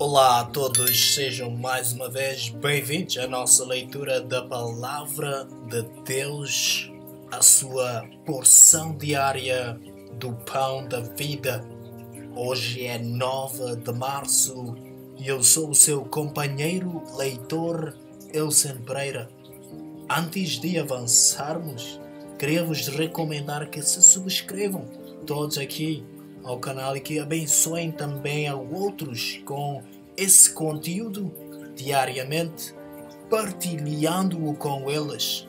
Olá a todos, sejam mais uma vez bem-vindos à nossa leitura da Palavra de Deus, a sua porção diária do Pão da Vida. Hoje é 9 de março e eu sou o seu companheiro leitor, Elsen Pereira. Antes de avançarmos, queria vos recomendar que se subscrevam todos aqui ao canal e que abençoem também a outros com esse conteúdo diariamente, partilhando-o com eles.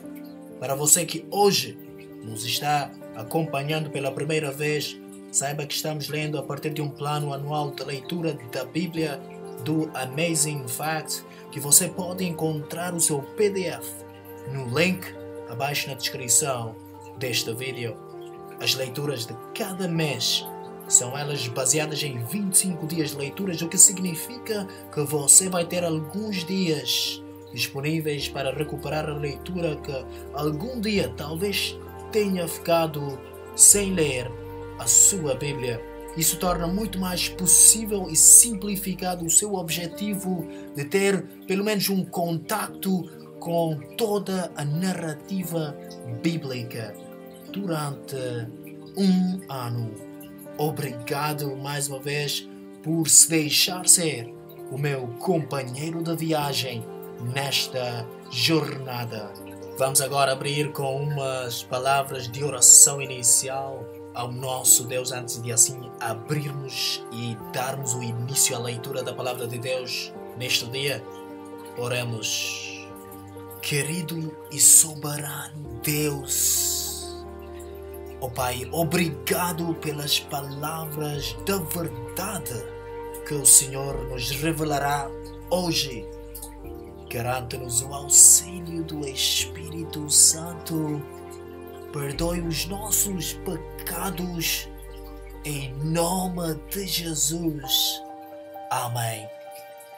Para você que hoje nos está acompanhando pela primeira vez, saiba que estamos lendo a partir de um plano anual de leitura da Bíblia do Amazing Facts, que você pode encontrar o seu PDF no link abaixo na descrição deste vídeo. As leituras de cada mês são elas baseadas em 25 dias de leituras, o que significa que você vai ter alguns dias disponíveis para recuperar a leitura que algum dia talvez tenha ficado sem ler a sua Bíblia. Isso torna muito mais possível e simplificado o seu objetivo de ter pelo menos um contacto com toda a narrativa bíblica durante um ano. Obrigado mais uma vez por se deixar ser o meu companheiro de viagem nesta jornada. Vamos agora abrir com umas palavras de oração inicial ao nosso Deus antes de assim abrirmos e darmos o início à leitura da palavra de Deus neste dia. Oremos. Querido e soberano Deus, ó Pai, obrigado pelas palavras da verdade que o Senhor nos revelará hoje. Garante-nos o auxílio do Espírito Santo. Perdoe os nossos pecados em nome de Jesus. Amém.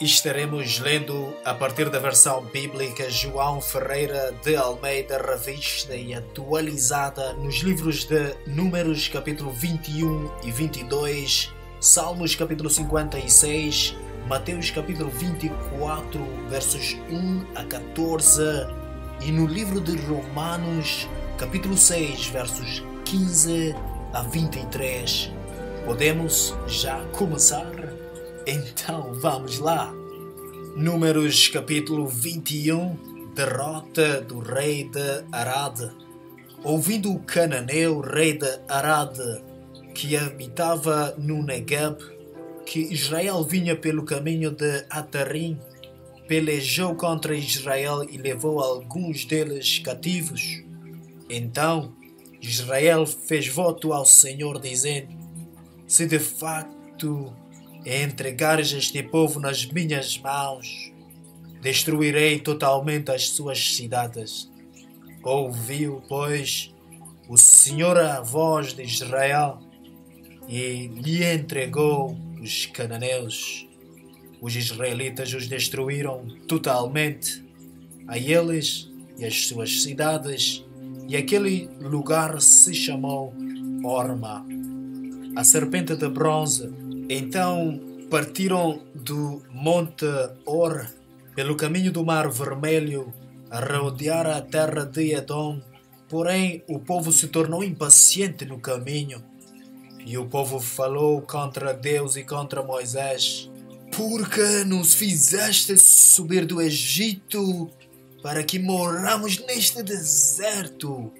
Estaremos lendo a partir da versão bíblica João Ferreira de Almeida, revista e atualizada, nos livros de Números capítulo 21 e 22, Salmos capítulo 56, Mateus capítulo 24, versos 1 a 14 e no livro de Romanos capítulo 6, versos 15 a 23. Podemos já começar? Então vamos lá. Números capítulo 21, derrota do rei de Arad. Ouvindo o cananeu, rei de Arad, que habitava no Negueb, que Israel vinha pelo caminho de Atarim, pelejou contra Israel e levou alguns deles cativos. Então Israel fez voto ao Senhor, dizendo: se de facto entregares este povo nas minhas mãos, destruirei totalmente as suas cidades. Ouviu, pois, o Senhor a voz de Israel e lhe entregou os cananeus. Os israelitas os destruíram totalmente, a eles e as suas cidades, e aquele lugar se chamou Horma. A serpente de bronze. Então partiram do Monte Or pelo caminho do Mar Vermelho a rodear a terra de Edom. Porém o povo se tornou impaciente no caminho. E o povo falou contra Deus e contra Moisés: por que nos fizeste subir do Egito para que morramos neste deserto,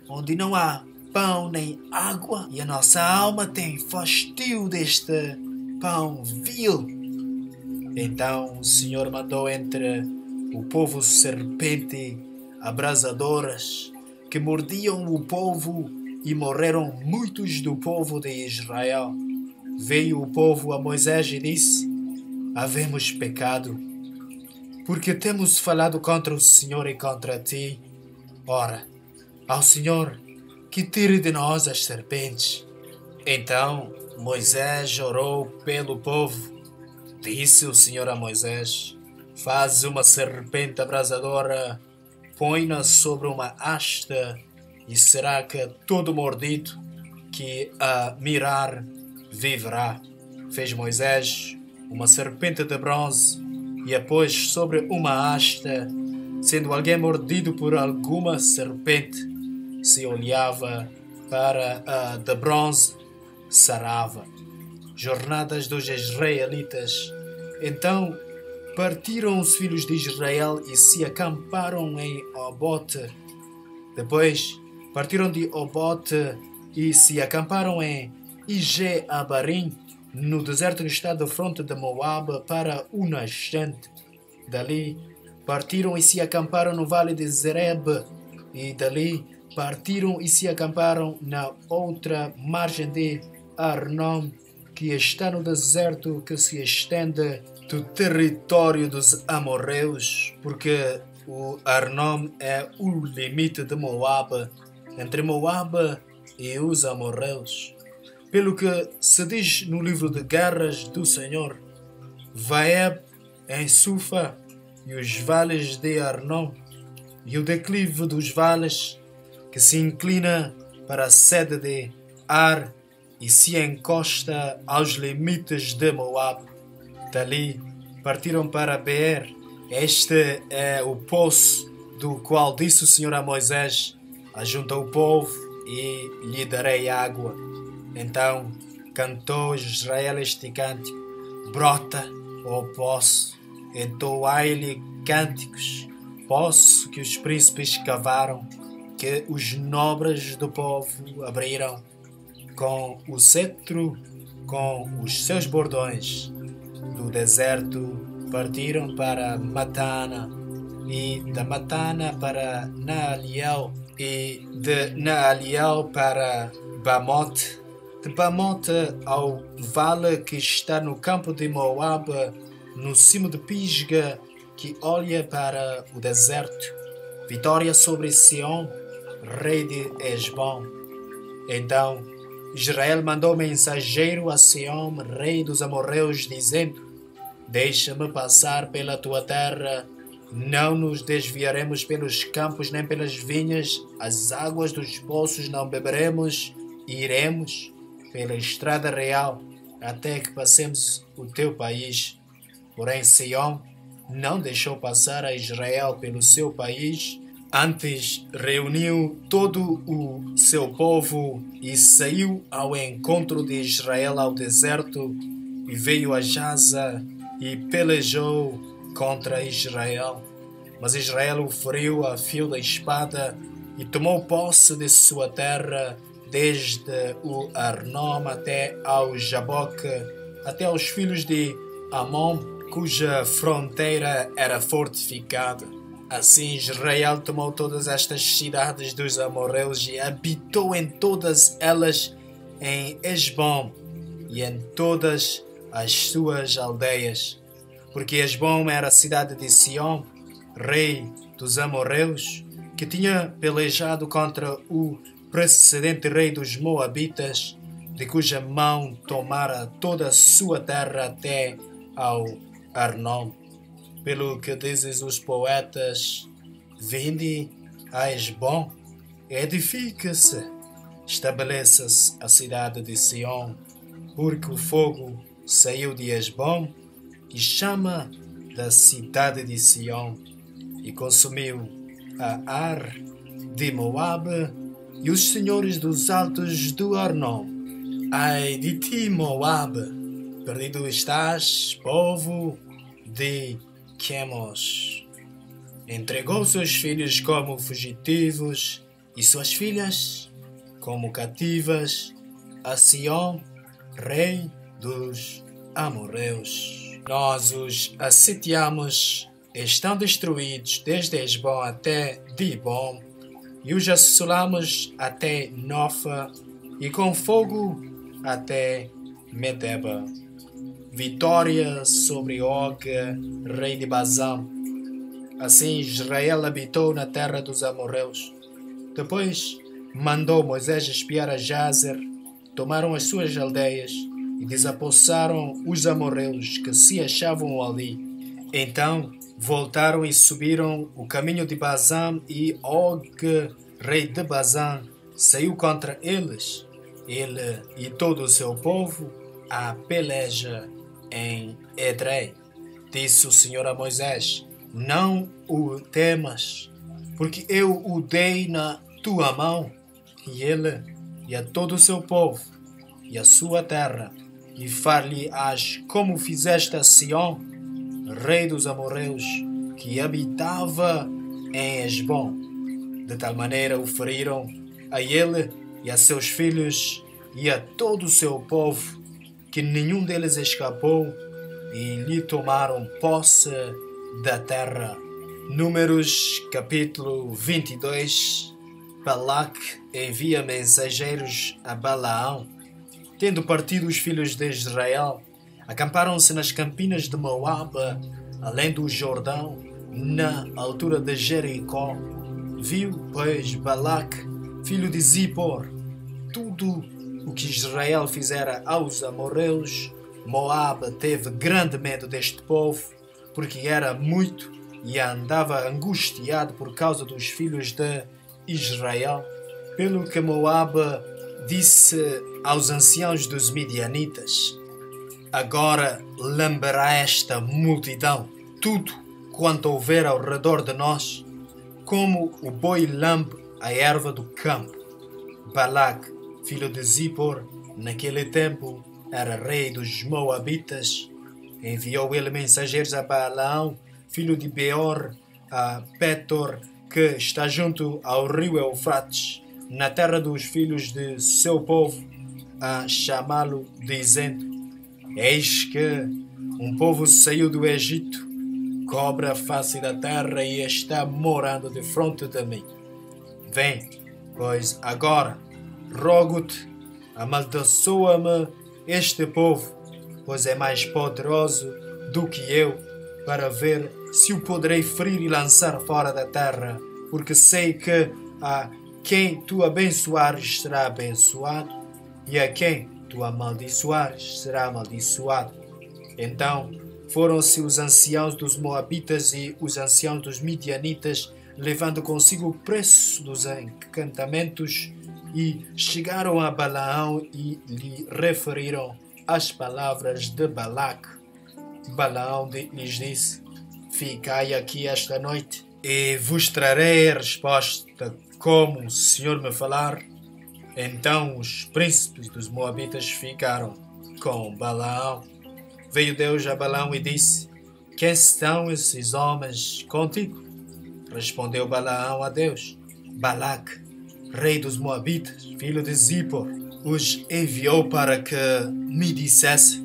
onde não há pão nem água, e a nossa alma tem fastio deste pão vil? Então o Senhor mandou entre o povo serpente abrasadoras que mordiam o povo, e morreram muitos do povo de Israel. Veio o povo a Moisés e disse: havemos pecado, porque temos falado contra o Senhor e contra ti. Ora, ao Senhor que tire de nós as serpentes. Então Moisés orou pelo povo. Disse o Senhor a Moisés: faz uma serpente abrasadora, põe-na sobre uma haste, e será que todo mordido que a mirar viverá. Fez Moisés uma serpente de bronze e a pôs sobre uma haste. Sendo alguém mordido por alguma serpente, se olhava para a de bronze, sarava. Jornadas dos israelitas. Então partiram os filhos de Israel e se acamparam em Obote. Depois partiram de Obote e se acamparam em Ije-Abarim, no deserto que está de fronte de Moabe para o nascente. Dali partiram e se acamparam no vale de Zereb, e dali partiram e se acamparam na outra margem de Arnon, que está no deserto que se estende do território dos amorreus, porque o Arnon é o limite de Moabe, entre Moabe e os amorreus. Pelo que se diz no livro de guerras do Senhor, Vaeb em Sufa e os vales de Arnon, e o declive dos vales, que se inclina para a sede de Ar e se encosta aos limites de Moabe. Dali partiram para Beer. Este é o poço do qual disse o Senhor a Moisés: ajunta o povo e lhe darei água. Então cantou Israel este cântico: brota, ó poço, entoai-lhe cânticos, poço que os príncipes cavaram, que os nobres do povo abriram. Com o cetro, com os seus bordões, do deserto partiram para Matana, e da Matana para Naaliel, e de Naaliel para Bamote, de Bamote ao vale que está no campo de Moabe, no cimo de Pisga, que olha para o deserto. Vitória sobre Sião, rei de Hesbom. Então Israel mandou mensageiro a Sião, rei dos amorreus, dizendo: deixa-me passar pela tua terra, não nos desviaremos pelos campos nem pelas vinhas, as águas dos poços não beberemos, e iremos pela estrada real até que passemos o teu país. Porém Sião não deixou passar a Israel pelo seu país, antes reuniu todo o seu povo e saiu ao encontro de Israel ao deserto e veio a Jaza e pelejou contra Israel. Mas Israel o feriu a fio da espada e tomou posse de sua terra, desde o Arnom até ao Jaboque, até aos filhos de Amon, cuja fronteira era fortificada. Assim Israel tomou todas estas cidades dos amorreus e habitou em todas elas, em Hesbom e em todas as suas aldeias. Porque Hesbom era a cidade de Sião, rei dos amorreus, que tinha pelejado contra o precedente rei dos moabitas, de cuja mão tomara toda a sua terra até ao Arnon. Pelo que dizem os poetas: vinde a Hesbom, edifica-se, estabeleça-se a cidade de Sião, porque o fogo saiu de Hesbom e chama da cidade de Sião, e consumiu a Ar de Moabe e os senhores dos altos do Arnon. Ai de ti, Moabe, perdido estás, povo de Quemos. Entregou seus filhos como fugitivos e suas filhas como cativas a Sião, rei dos amorreus. Nós os assitiamos, estão destruídos desde Hesbom até Dibom, e os assolamos até Nofa, e com fogo até Medeba. Vitória sobre Og, rei de Bazã. Assim Israel habitou na terra dos amorreus. Depois mandou Moisés espiar a Jazer, tomaram as suas aldeias e desapossaram os amorreus que se achavam ali. Então voltaram e subiram o caminho de Bazã, e Og, rei de Bazã, saiu contra eles, ele e todo o seu povo, à peleja em Edrei. Disse o Senhor a Moisés: não o temas, porque eu o dei na tua mão, e ele, e a todo o seu povo, e a sua terra, e far-lhe-ás como fizeste a Sião, rei dos amorreus, que habitava em Hesbom. De tal maneira o feriram a ele e a seus filhos e a todo o seu povo, que nenhum deles escapou, e lhe tomaram posse da terra. Números capítulo 22. Balaque envia mensageiros a Balaão. Tendo partido os filhos de Israel, acamparam-se nas campinas de Moabe, além do Jordão, na altura de Jericó. Viu, pois, Balaque, filho de Zippor, tudo o que Israel fizera aos amorreus. Moabe teve grande medo deste povo, porque era muito e andava angustiado por causa dos filhos de Israel. Pelo que Moabe disse aos anciãos dos midianitas: agora lamberá esta multidão tudo quanto houver ao redor de nós, como o boi lambe a erva do campo. Balaque, filho de Zippor, naquele tempo era rei dos Moabitas. Enviou ele mensageiros a Balaão, filho de Beor, a Petor, que está junto ao rio Eufrates, na terra dos filhos de seu povo, a chamá-lo, dizendo: eis que um povo saiu do Egito, cobre a face da terra e está morando defronte de mim. Vem, pois agora, rogo-te, amaldiçoa-me este povo, pois é mais poderoso do que eu, para ver se o poderei ferir e lançar fora da terra, porque sei que a quem tu abençoares será abençoado, e a quem tu amaldiçoares será amaldiçoado. Então foram-se os anciãos dos Moabitas e os anciãos dos Midianitas, levando consigo o preço dos encantamentos, e chegaram a Balaão e lhe referiram as palavras de Balaque. Balaão lhes disse: ficai aqui esta noite, e vos trarei a resposta como o Senhor me falar. Então os príncipes dos Moabitas ficaram com Balaão. Veio Deus a Balaão e disse: quem estão esses homens contigo? Respondeu Balaão a Deus: Balaque, rei dos Moabitas, filho de Zippor, os enviou para que me dissesse: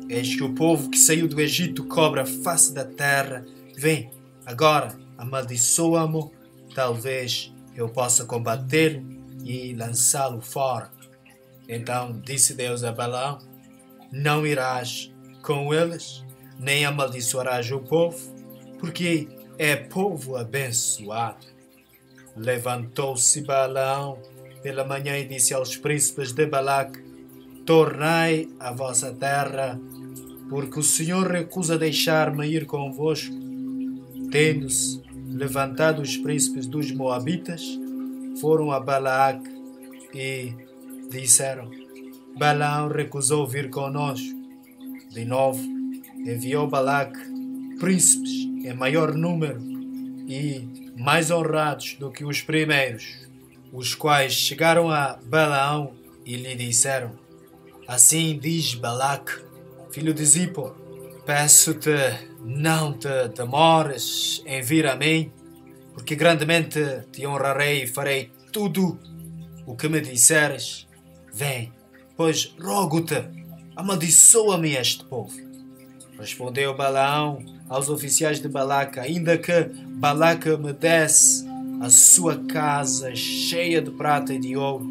eis que o povo que saiu do Egito cobre a face da terra. Vem, agora, amaldiçoa-mo, talvez eu possa combatê-lo e lançá-lo fora. Então disse Deus a Balaão: não irás com eles, nem amaldiçoarás o povo, porque é povo abençoado. Levantou-se Balaão pela manhã e disse aos príncipes de Balaque: tornai à vossa terra, porque o Senhor recusa deixar-me ir convosco. Tendo-se levantado os príncipes dos Moabitas, foram a Balaque e disseram: Balaão recusou vir conosco. De novo enviou Balaque príncipes em maior número e mais honrados do que os primeiros, os quais chegaram a Balaão e lhe disseram: assim diz Balaque, filho de Zippor: peço-te, não te demores em vir a mim, porque grandemente te honrarei e farei tudo o que me disseres. Vem, pois rogo-te, amaldiçoa-me este povo. Respondeu Balaão aos oficiais de Balaque: ainda que Balaque me desse a sua casa cheia de prata e de ouro,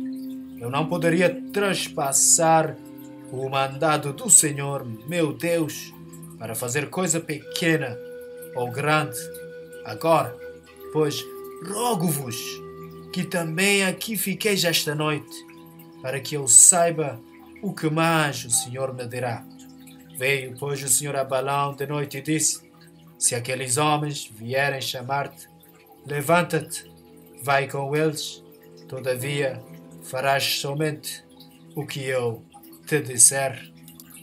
eu não poderia traspassar o mandado do Senhor, meu Deus, para fazer coisa pequena ou grande. Agora, pois, rogo-vos que também aqui fiqueis esta noite, para que eu saiba o que mais o Senhor me dirá. Veio, pois, o Senhor a Balaão de noite e disse: se aqueles homens vierem chamar-te, levanta-te, vai com eles, todavia farás somente o que eu te disser.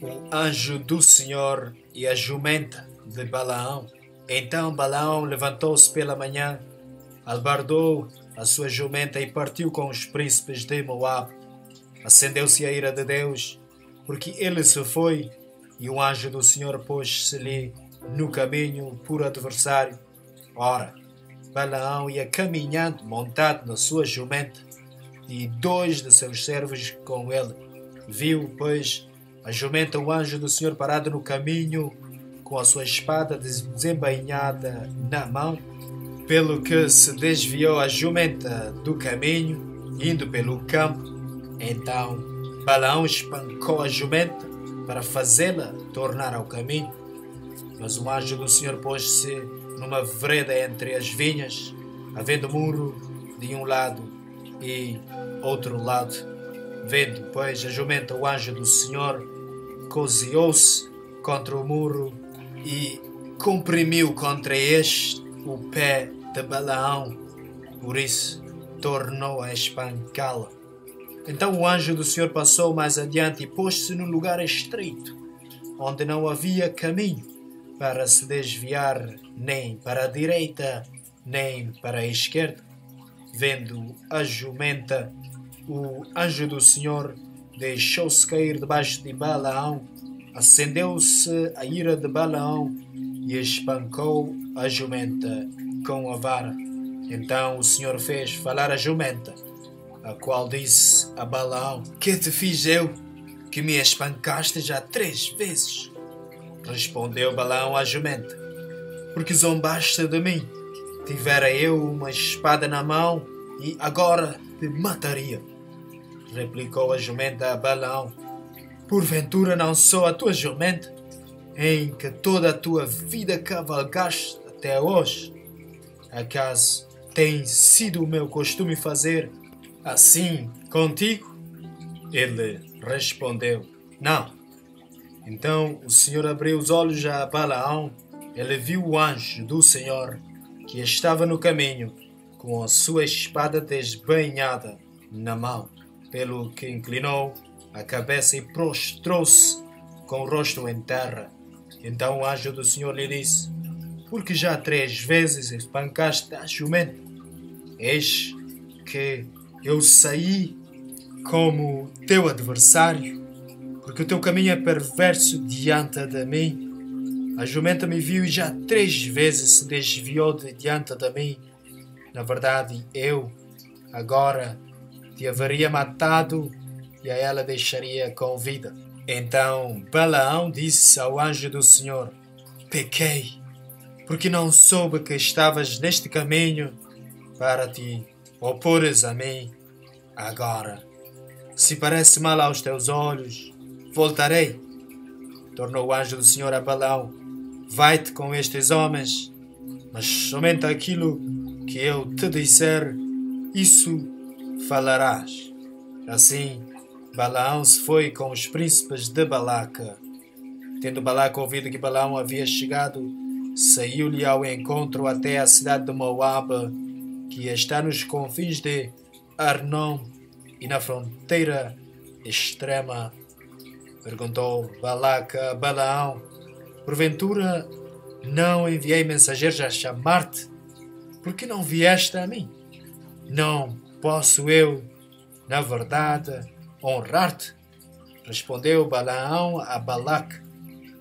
o anjo do Senhor e a jumenta de Balaão. Então Balaão levantou-se pela manhã, albardou a sua jumenta e partiu com os príncipes de Moabe. Acendeu-se a ira de Deus, porque ele se foi, e o anjo do Senhor pôs-se-lhe no caminho por adversário. Ora, Balaão ia caminhando montado na sua jumenta, e 2 de seus servos com ele. Viu, pois, a jumenta o anjo do Senhor parado no caminho, com a sua espada desembainhada na mão, pelo que se desviou a jumenta do caminho, indo pelo campo. Então Balaão espancou a jumenta para fazê-la tornar ao caminho. Mas o anjo do Senhor pôs-se numa vereda entre as vinhas, havendo muro de um lado e outro lado. Vendo, pois, a jumenta o anjo do Senhor, cozeou-se contra o muro e comprimiu contra este o pé de Balaão, por isso tornou a espancá-la. Então o anjo do Senhor passou mais adiante e pôs-se num lugar estreito, onde não havia caminho para se desviar nem para a direita, nem para a esquerda. Vendo a jumenta, o anjo do Senhor deixou-se cair debaixo de Balaão, acendeu-se a ira de Balaão e espancou a jumenta com a vara. Então o Senhor fez falar a jumenta, a qual disse a Balaão: Que te fiz eu, que me espancaste já 3 vezes? Respondeu Balaão à jumenta: Porque zombaste de mim. Tivera eu uma espada na mão e agora te mataria. Replicou a jumenta a Balaão: Porventura não sou a tua jumenta, em que toda a tua vida cavalgaste até hoje? Acaso tem sido o meu costume fazer assim contigo? Ele respondeu: Não. Então o Senhor abriu os olhos a Balaão. Ele viu o anjo do Senhor, que estava no caminho, com a sua espada desbainhada na mão, pelo que inclinou a cabeça e prostrou-se com o rosto em terra. Então o anjo do Senhor lhe disse: Porque já 3 vezes espancaste a jumenta? Eis que eu saí como teu adversário, porque o teu caminho é perverso diante de mim. A jumenta me viu e já 3 vezes se desviou de diante de mim. Na verdade, eu agora te haveria matado e a ela deixaria com vida. Então Balaão disse ao anjo do Senhor: Pequei, porque não soube que estavas neste caminho para te opores a mim. Agora, se parece mal aos teus olhos, voltarei. Tornou o anjo do Senhor a Balaão: Vai-te com estes homens, mas somente aquilo que eu te disser, isso falarás. Assim, Balaão se foi com os príncipes de Balaque. Tendo Balaque ouvido que Balaão havia chegado, saiu-lhe ao encontro até a cidade de Moabe, que está nos confins de Arnon e na fronteira extrema. Perguntou Balaque a Balaão: Porventura não enviei mensageiros a chamar-te? Por que não vieste a mim? Não posso eu, na verdade, honrar-te? Respondeu Balaão a Balaque: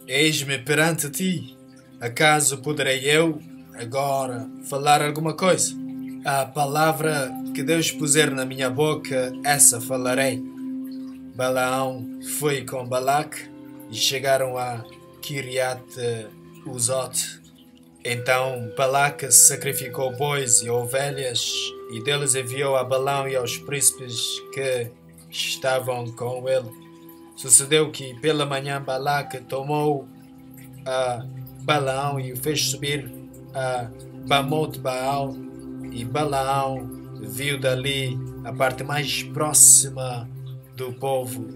Eis-me perante ti. Acaso poderei eu agora falar alguma coisa? A palavra que Deus puser na minha boca, essa falarei. Balaão foi com Balaque e chegaram a Kiriat-Uzote. Então Balaque sacrificou bois e ovelhas e deles enviou a Balaão e aos príncipes que estavam com ele. Sucedeu que pela manhã Balaque tomou a Balaão e o fez subir a Bamot-Baal, e Balaão viu dali a parte mais próxima do povo.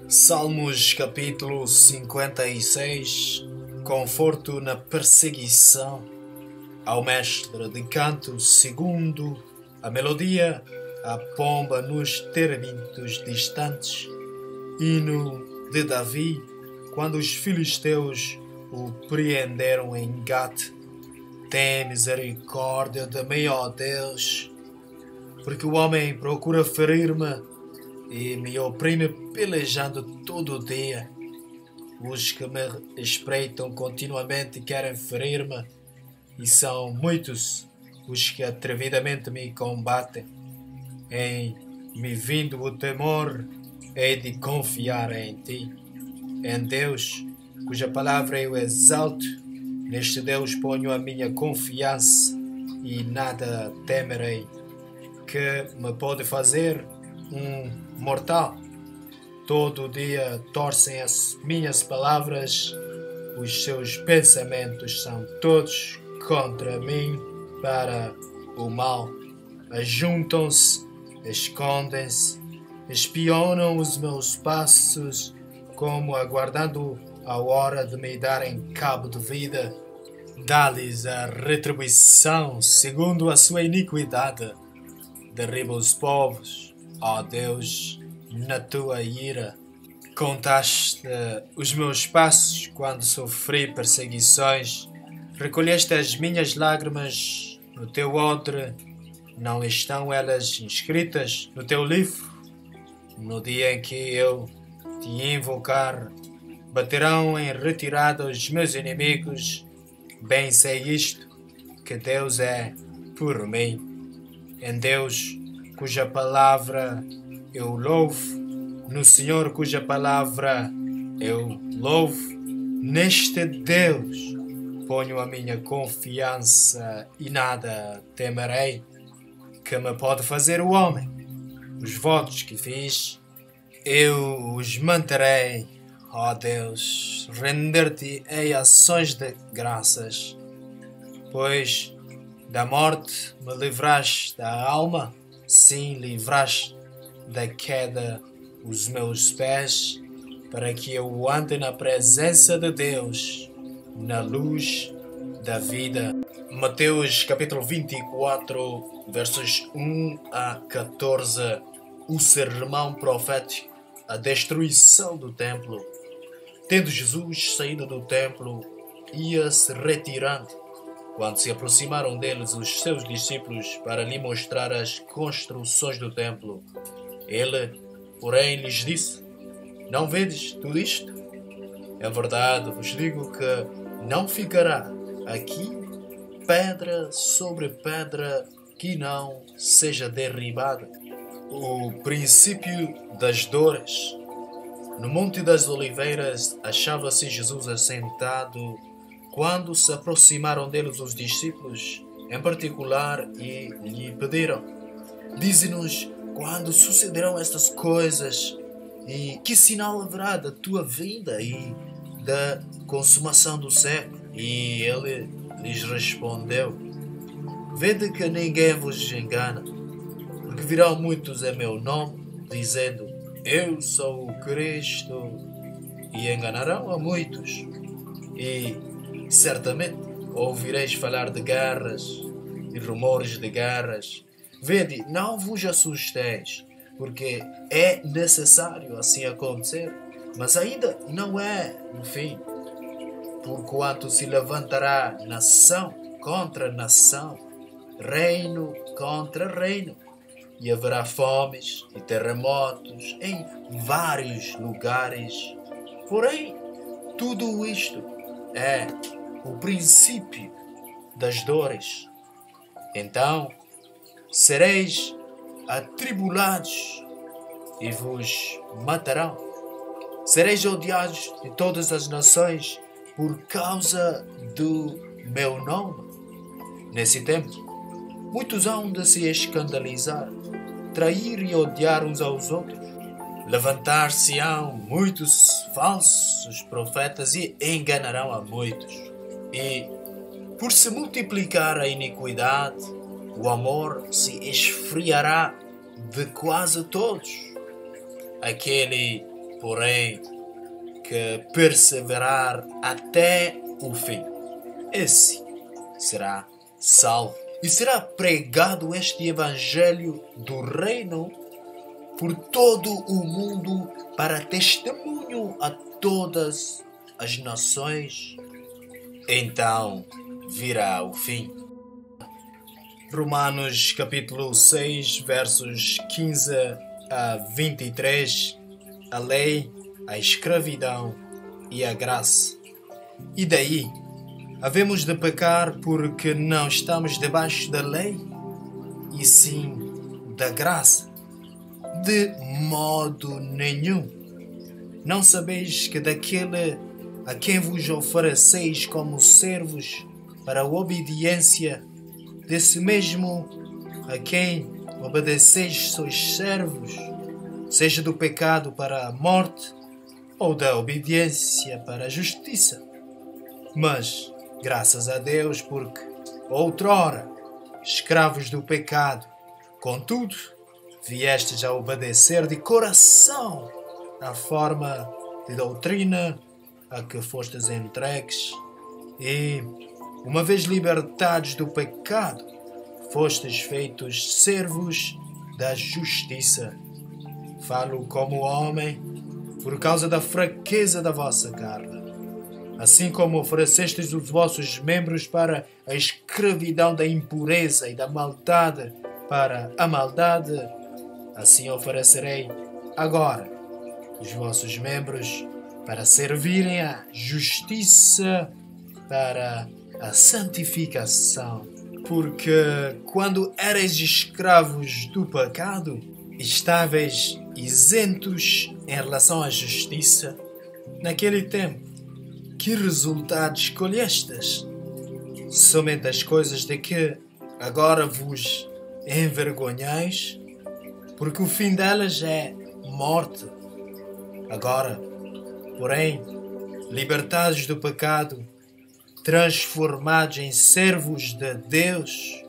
Salmos capítulo 56. Conforto na perseguição. Ao mestre de canto segundo, a melodia, a pomba nos teremintos distantes. Hino de Davi, quando os filisteus o preenderam em Gate. Tem misericórdia de mim, ó Deus, porque o homem procura ferir-me e me oprime pelejando todo o dia. Os que me espreitam continuamente querem ferir-me, e são muitos os que atrevidamente me combatem. Em me vindo o temor, hei de confiar em ti, em Deus, cuja palavra eu exalto. Neste Deus ponho a minha confiança e nada temerei. Que me pode fazer um mortal? Todo dia torcem as minhas palavras, os seus pensamentos são todos contra mim para o mal. Ajuntam-se, escondem-se, espionam os meus passos, como aguardando a hora de me darem cabo de vida. Dá-lhes a retribuição segundo a sua iniquidade. Derriba os povos, ó Deus, na tua ira. Contaste os meus passos quando sofri perseguições. Recolheste as minhas lágrimas no teu odre. Não estão elas inscritas no teu livro? No dia em que eu te invocar, baterão em retirada os meus inimigos. Bem sei isto, que Deus é por mim. Em Deus, cuja palavra eu louvo, no Senhor, cuja palavra eu louvo, neste Deus ponho a minha confiança e nada temerei. Que me pode fazer o homem? Os votos que fiz, eu os manterei. Ó Deus, render-te-ei ações de graças, pois da morte me livraste da alma, sim, livraste da queda os meus pés, para que eu ande na presença de Deus, na luz da vida. Mateus capítulo 24, versos 1 a 14, o sermão profético, a destruição do templo. Tendo Jesus saído do templo, ia se retirando, quando se aproximaram deles os seus discípulos para lhe mostrar as construções do templo. Ele, porém, lhes disse: Não vedes tudo isto? É verdade, vos digo que não ficará aqui pedra sobre pedra que não seja derribada. O princípio das dores. No Monte das Oliveiras achava-se Jesus assentado quando se aproximaram deles os discípulos, em particular, e lhe pediram: Dize-nos quando sucederão estas coisas e que sinal haverá da tua vinda e da consumação do século. E ele lhes respondeu: Vede que ninguém vos engana, porque virão muitos em meu nome, dizendo: Eu sou o Cristo, e enganarão a muitos. E certamente ouvireis falar de guerras e rumores de guerras. Vede, não vos assusteis, porque é necessário assim acontecer, mas ainda não é no fim. Porquanto se levantará nação contra nação, reino contra reino, e haverá fomes e terremotos em vários lugares. Porém, tudo isto é o princípio das dores. Então sereis atribulados e vos matarão. Sereis odiados de todas as nações por causa do meu nome. Nesse tempo, muitos hão de se escandalizar, trair e odiar uns aos outros. Levantar-se-ão muitos falsos profetas e enganarão a muitos. E, por se multiplicar a iniquidade, o amor se esfriará de quase todos. Aquele, porém, que perseverar até o fim, esse será salvo. E será pregado este evangelho do reino por todo o mundo para testemunho a todas as nações, então virá o fim. Romanos capítulo 6, versos 15 a 23, a lei, a escravidão e a graça. E daí, havemos de pecar porque não estamos debaixo da lei, e sim da graça? De modo nenhum. Não sabeis que daquele a quem vos ofereceis como servos para a obediência, desse mesmo a quem obedeceis sois servos, seja do pecado para a morte ou da obediência para a justiça? Mas, graças a Deus, porque outrora, escravos do pecado, contudo, viestes a obedecer de coração à forma de doutrina a que fostes entregues, e, uma vez libertados do pecado, fostes feitos servos da justiça. Falo como homem, por causa da fraqueza da vossa carne. Assim como oferecestes os vossos membros para a escravidão da impureza e da maldade para a maldade, assim oferecerei agora os vossos membros para servirem à justiça, para a santificação. Porque quando erais escravos do pecado, estáveis isentos em relação à justiça. Naquele tempo, que resultados colhestes? Somente as coisas de que agora vos envergonhais, porque o fim delas é morte. Agora, porém, libertados do pecado, transformados em servos de Deus,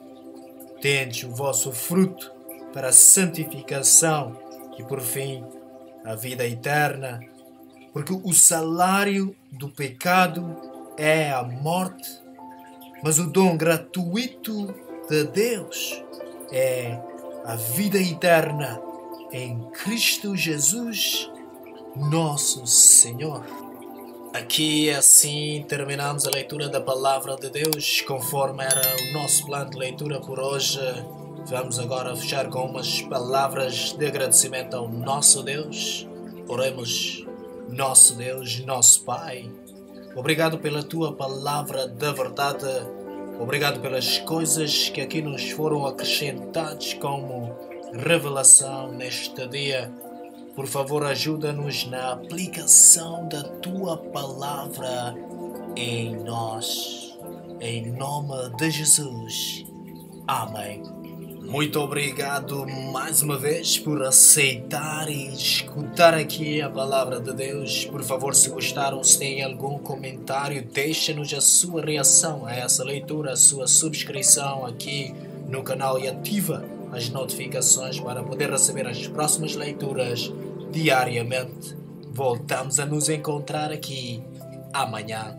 tendes o vosso fruto para a santificação e, por fim, a vida eterna, porque o salário do pecado é a morte, mas o dom gratuito de Deus é a vida eterna em Cristo Jesus, nosso Senhor. Aqui assim terminamos a leitura da Palavra de Deus, conforme era o nosso plano de leitura por hoje. Vamos agora fechar com umas palavras de agradecimento ao nosso Deus. Oremos. Nosso Deus, nosso Pai, obrigado pela Tua Palavra da verdade. Obrigado pelas coisas que aqui nos foram acrescentadas como revelação neste dia. Por favor, ajuda-nos na aplicação da Tua Palavra em nós. Em nome de Jesus. Amém. Muito obrigado mais uma vez por aceitar e escutar aqui a Palavra de Deus. Por favor, se gostaram, se tem algum comentário, deixe-nos a sua reação a essa leitura, a sua subscrição aqui no canal e ativa as notificações para poder receber as próximas leituras diariamente. Voltamos a nos encontrar aqui amanhã.